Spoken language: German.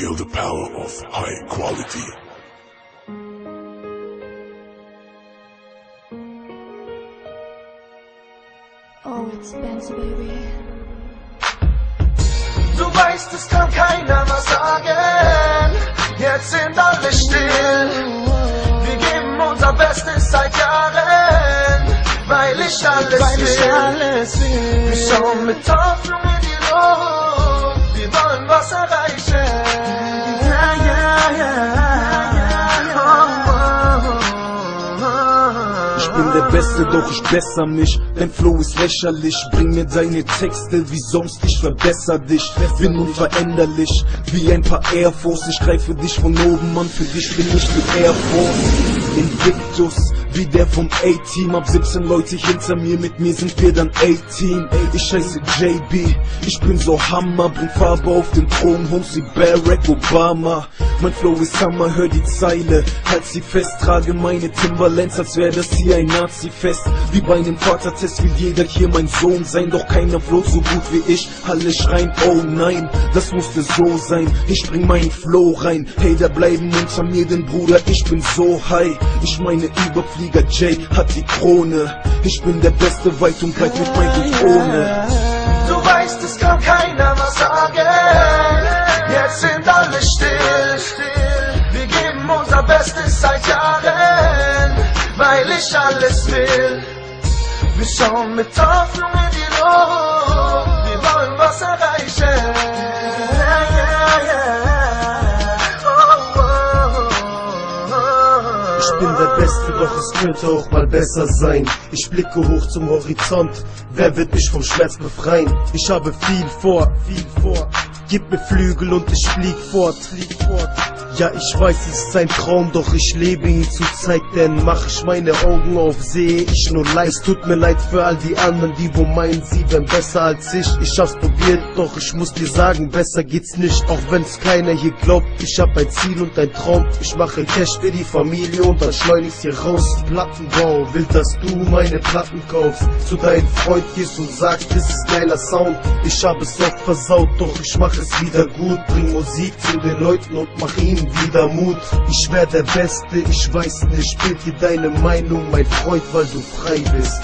Feel the power of high quality. Oh, it's Benz, baby. Du weißt, es kann keiner was sagen. Jetzt sind alle still. Wir geben unser Bestes seit Jahren, weil ich alles will. Wir schauen mit Hoffnung in die Luft. Wir wollen was erreichen. Ich bin der Beste, doch ich besser mich. Dein Flow ist lächerlich. Bring mir deine Texte wie sonst, ich verbesser dich. Bin unveränderlich, wie ein paar Air Force. Ich greife dich von oben an, für dich bin ich die Air Force. Invictus, wie der vom A-Team. Ab 17 Leute hinter mir, mit mir sind wir dann A-Team. Ich heiße JB, ich bin so Hammer. Bring Farbe auf den Thron, Homes wie Barack Obama. Mein Flow ist Hammer, hör die Zeile. Halt sie fest, trage meine Timberlands, als wäre das hier ein Nazi-Fest. Wie bei einem Vatertest will jeder hier mein Sohn sein. Doch keiner flow so gut wie ich, alle schreien, oh nein, das musste so sein. Ich bring meinen Flow rein, Hater bleiben unter mir, denn Bruder, ich bin so high. Ich meine Überflieger Jay hat die Krone. Ich bin der Beste weit und breit mit meinem ohne. Du weißt, es kann keiner was sagen. Jetzt sind alle still. Wir geben unser Bestes seit Jahren, weil ich alles will. Wir schauen mit Hoffnung in die Luft. Wir wollen was erreichen. Ich bin der Beste, doch es könnte auch mal besser sein. Ich blicke hoch zum Horizont, wer wird mich vom Schmerz befreien? Ich habe viel vor, gib mir Flügel und ich flieg fort. Ja, ich weiß, es ist ein Traum, doch ich lebe ihn zurzeit, denn mach ich meine Augen auf, sehe ich nur Leid. Es tut mir leid für all die anderen, die wo meinen, sie wären besser als ich. Ich hab's probiert, doch ich muss dir sagen, besser geht's nicht. Auch wenn's keiner hier glaubt, ich hab ein Ziel und ein Traum. Ich mache Cash für die Familie und dann schleunig's hier raus. Plattenbau, will, dass du meine Platten kaufst. Zu deinem Freund gehst und sagst, das ist geiler Sound. Ich hab es oft versaut, doch ich mach es wieder gut. Bring Musik zu den Leuten und mach ihnen wieder Mut. Ich wär der Beste, ich weiß nicht, spielt dir deine Meinung, mein Freund, weil du frei bist.